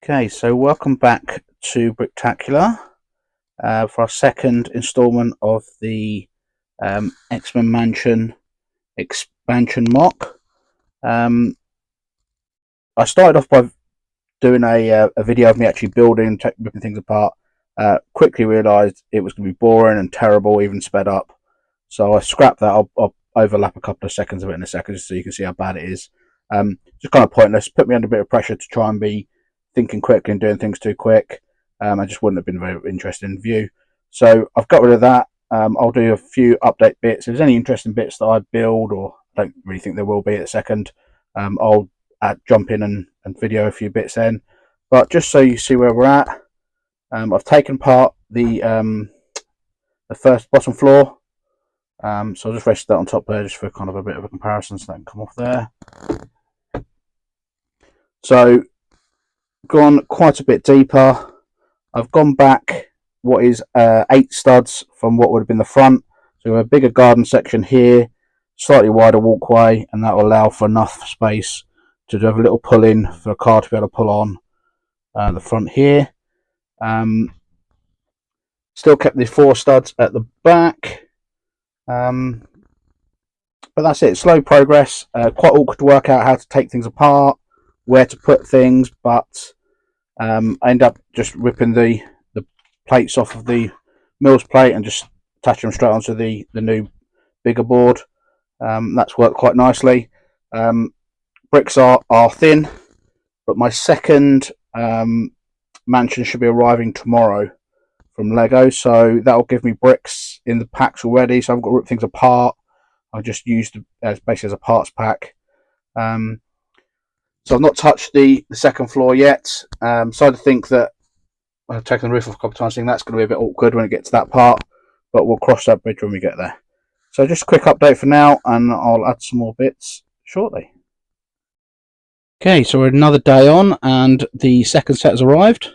Okay, so welcome back to Bricktacular for our second instalment of the X-Men Mansion expansion MOC. I started off by doing a video of me actually building, ripping things apart. Quickly realised it was going to be boring and terrible, even sped up. So I scrapped that. I'll overlap a couple of seconds of it in a second just so you can see how bad it is. Just kind of pointless. Put me under a bit of pressure to try and be thinking quickly and doing things too quick. I just wouldn't have been very interested in view. So I've got rid of that. I'll do a few update bits. If there's any interesting bits that I build, or I don't really think there will be at a second, I'll jump in and video a few bits then. But just so you see where we're at, I've taken apart the first bottom floor. So I'll just rest that on top there just for kind of a bit of a comparison, so that can come off there. So gone quite a bit deeper. I've gone back what is 8 studs from what would have been the front. So we have a bigger garden section here, slightly wider walkway, and that will allow for enough space to have a little pull in for a car to be able to pull on the front here. Still kept the 4 studs at the back. But that's it. Slow progress. Quite awkward to work out how to take things apart, where to put things, but I end up just ripping the plates off of the mills plate and just attaching them straight onto the new bigger board. That's worked quite nicely. Bricks are thin, but my second mansion should be arriving tomorrow from Lego, so that'll give me bricks in the packs already, so I've got to rip things apart. I just used it as basically as a parts pack. So I've not touched the second floor yet. So I think that I've taken the roof off a couple of times, thinking that's going to be a bit awkward when it gets to that part, but we'll cross that bridge when we get there. So just a quick update for now, and I'll add some more bits shortly. Okay, so we're another day on, and the second set has arrived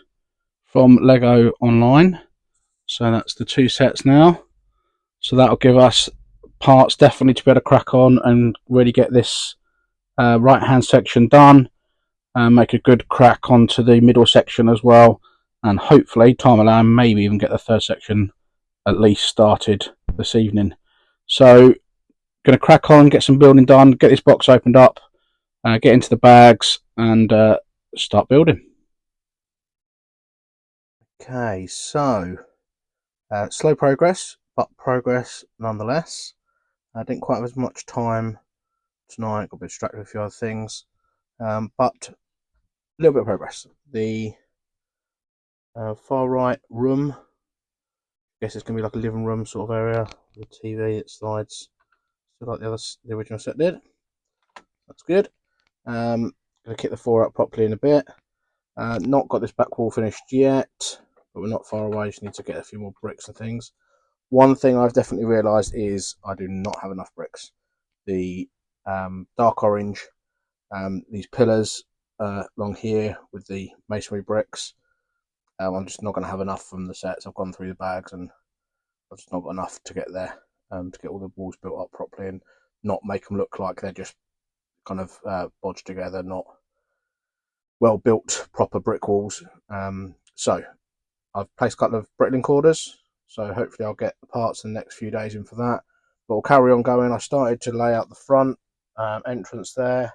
from Lego Online. So that's the 2 sets now. So that'll give us parts definitely to be able to crack on and really get this right hand section done, and make a good crack onto the middle section as well, and hopefully, time allowing, maybe even get the third section at least started this evening. So going to crack on, get some building done, get this box opened up, get into the bags, and start building. Okay, so slow progress, but progress nonetheless. I didn't quite have as much time tonight, got a bit distracted with a few other things, but a little bit of progress. The far right room, I guess it's going to be like a living room sort of area, the TV, it slides, so like the original set did. That's good. Going to kick the floor up properly in a bit. Not got this back wall finished yet, but we're not far away. Just need to get a few more bricks and things. One thing I've definitely realised is I do not have enough bricks. The dark orange, these pillars along here with the masonry bricks, I'm just not going to have enough from the sets. I've gone through the bags and I've just not got enough to get there, to get all the walls built up properly and not make them look like they're just kind of bodged together, not well built proper brick walls. So I've placed a couple of Bricklink orders, so hopefully I'll get the parts in the next few days in for that, but we'll carry on going. I started to lay out the front entrance there,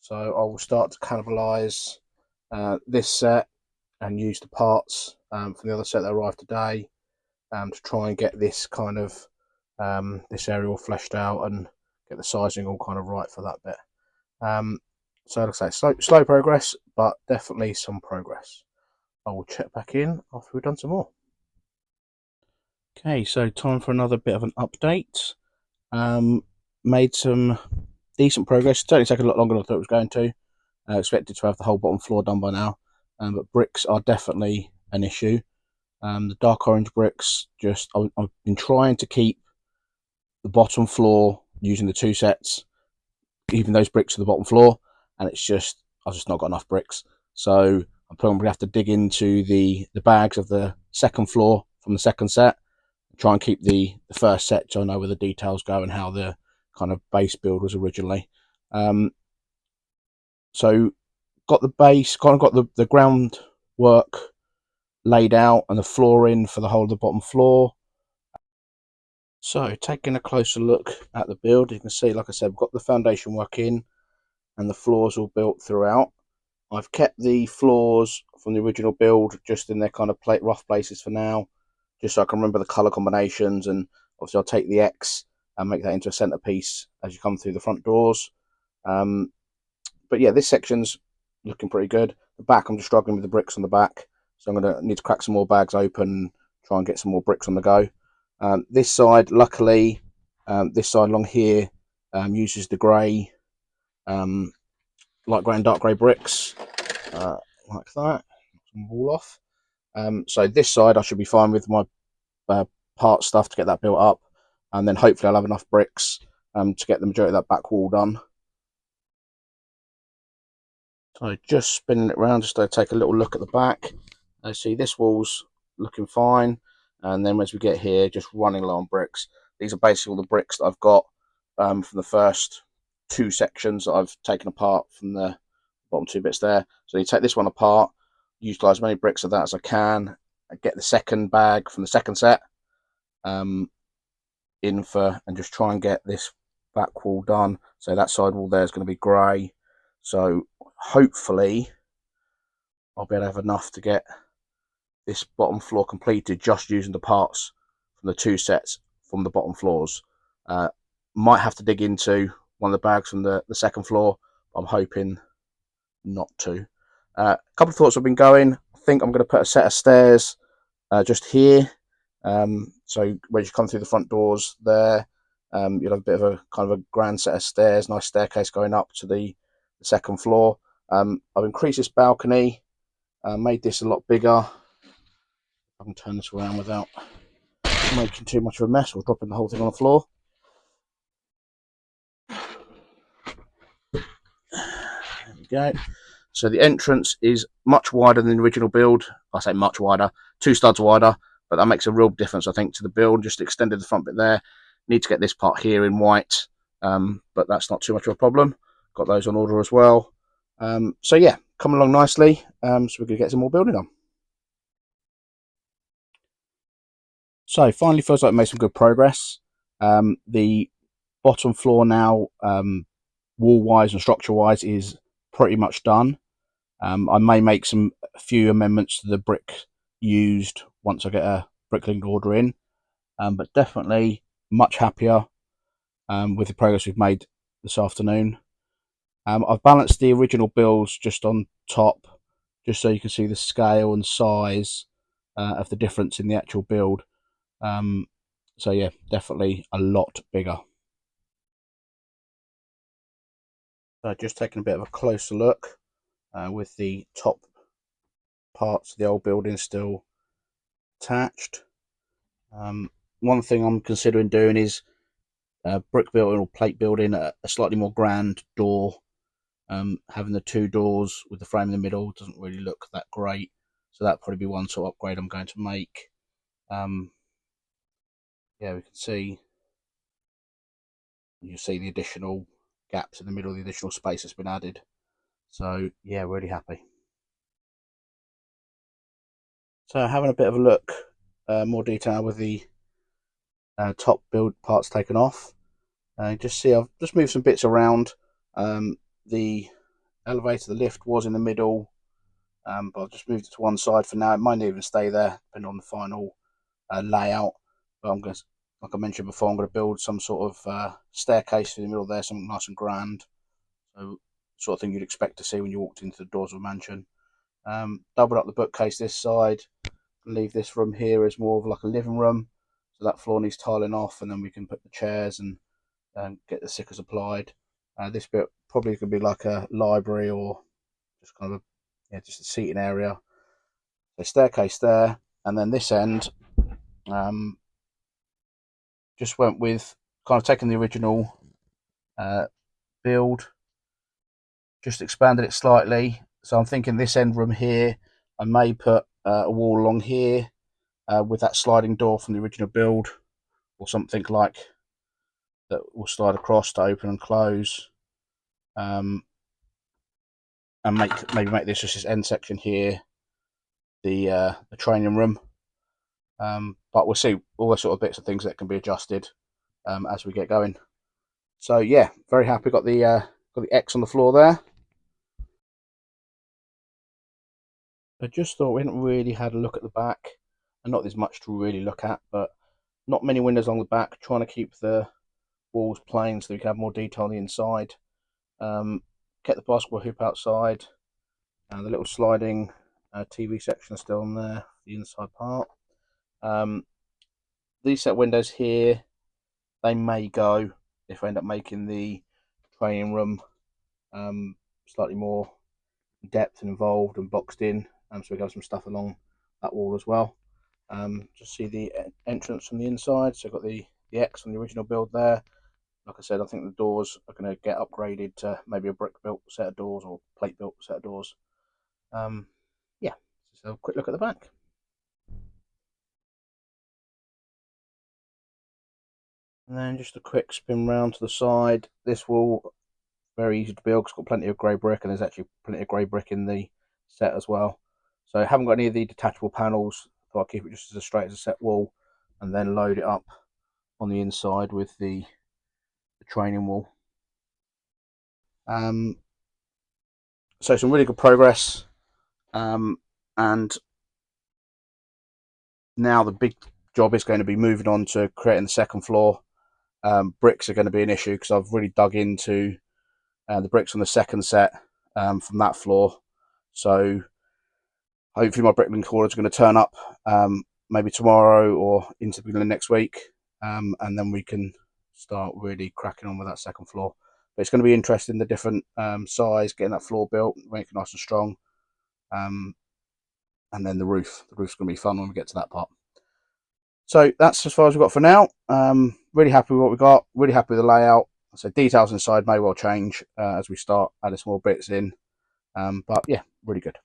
so I will start to cannibalise this set and use the parts from the other set that arrived today to try and get this kind of this area all fleshed out and get the sizing all kind of right for that bit. So like I say, slow progress, but definitely some progress. I will check back in after we've done some more. Okay, so time for another bit of an update. Made some decent progress. It's only taken a lot longer than I thought it was going to. Expected to have the whole bottom floor done by now, but bricks are definitely an issue. The dark orange bricks, I've been trying to keep the bottom floor using the 2 sets, even those bricks to the bottom floor, and it's just I've just not got enough bricks. So I'm probably going to have to dig into the bags of the second floor from the second set, try and keep the first set so I know where the details go and how the kind of base build was originally. So got the base, kind of got the groundwork laid out and the floor in for the whole of the bottom floor. So taking a closer look at the build, you can see, like I said, we've got the foundation work in and the floors all built throughout. I've kept the floors from the original build just in their kind of rough places for now, just so I can remember the colour combinations, and obviously I'll take the X and make that into a centerpiece as you come through the front doors. But yeah, this section's looking pretty good. The back, I'm just struggling with the bricks on the back, so I'm going to need to crack some more bags open, try and get some more bricks on the go. This side, luckily, this side along here uses the grey, light grey and dark grey bricks, like that. Some wall off. So this side I should be fine with my part stuff to get that built up, and then hopefully I'll have enough bricks to get the majority of that back wall done. So just spinning it around just to take a little look at the back. I see this wall's looking fine, and then as we get here, just running low on bricks. These are basically all the bricks that I've got from the first two sections that I've taken apart from the bottom two bits there. So you take this one apart, utilize as many bricks of that as I can, and get the second bag from the second set in for, and just try and get this back wall done. So that side wall there is going to be grey. So hopefully I'll be able to have enough to get this bottom floor completed just using the parts from the two sets from the bottom floors. Might have to dig into one of the bags from the second floor, but I'm hoping not to. A couple of thoughts have been going. I think I'm going to put a set of stairs just here. So when you come through the front doors there, you'll have a bit of a kind of a grand set of stairs, nice staircase going up to the second floor. I've increased this balcony, made this a lot bigger. I can turn this around without making too much of a mess or dropping the whole thing on the floor. There we go. So the entrance is much wider than the original build. I say much wider, 2 studs wider, but that makes a real difference, I think, to the build. Just extended the front bit there. Need to get this part here in white, but that's not too much of a problem. Got those on order as well. So yeah, coming along nicely. So we're going to get some more building on. So finally feels like we made some good progress. The bottom floor now, wall-wise and structure-wise, is pretty much done. I may make a few amendments to the brick used once I get a bricklaying order in, but definitely much happier with the progress we've made this afternoon. I've balanced the original builds just on top, just so you can see the scale and size of the difference in the actual build. So yeah, definitely a lot bigger. So just taking a bit of a closer look with the top parts of the old building still attached. One thing I'm considering doing is brick building or plate building a slightly more grand door. Having the 2 doors with the frame in the middle doesn't really look that great, so that'll probably be one sort of upgrade I'm going to make. Yeah, we can see, you see the additional gaps in the middle, the additional space that's been added. So yeah, really happy. So having a bit of a look, more detail with the top build parts taken off. Just see, I've just moved some bits around. The elevator, the lift was in the middle, but I've just moved it to one side for now. It might even stay there, depending on the final layout. But I'm going to, like I mentioned before, I'm going to build some sort of staircase in the middle there, something nice and grand. So, sort of thing you'd expect to see when you walked into the doors of a mansion. Doubled up the bookcase this side. Leave this room here as more of like a living room. So that floor needs tiling off, and then we can put the chairs and get the stickers applied. This bit probably could be like a library or just kind of just a seating area. So staircase there, and then this end just went with kind of taking the original build, just expanded it slightly. So I'm thinking this end room here, I may put a wall along here with that sliding door from the original build, or something like that will slide across to open and close. And and maybe make this just this end section here the training room. But we'll see all the sort of bits and things that can be adjusted as we get going. So yeah, very happy. Got the X on the floor there. I just thought we hadn't really had a look at the back, and not there's much to really look at, but not many windows on the back. Trying to keep the walls plain so we can have more detail on the inside. Get the basketball hoop outside, and the little sliding TV section is still on there, the inside part. These set windows here, they may go if I end up making the training room slightly more depth and involved and boxed in. So we have some stuff along that wall as well. Just see the entrance from the inside. So I've got the X on the original build there. Like I said, I think the doors are going to get upgraded to maybe a brick built set of doors or plate built set of doors. Yeah, so a quick look at the back. And then just a quick spin round to the side. This wall, very easy to build. It's got plenty of grey brick, and there's actually plenty of grey brick in the set as well. So I haven't got any of the detachable panels, so I'll keep it just as straight as a set wall, and then load it up on the inside with the training wall. So some really good progress, and now the big job is going to be moving on to creating the second floor. Bricks are going to be an issue because I've really dug into the bricks on the second set from that floor. So hopefully my bricklink orders are going to turn up maybe tomorrow or into the beginning of next week, and then we can start really cracking on with that second floor. But it's going to be interesting, the different size, getting that floor built, making it nice and strong, and then the roof's going to be fun when we get to that part. So that's as far as we've got for now. Really happy with what we got, really happy with the layout. So details inside may well change as we start adding some more bits in, but yeah, really good.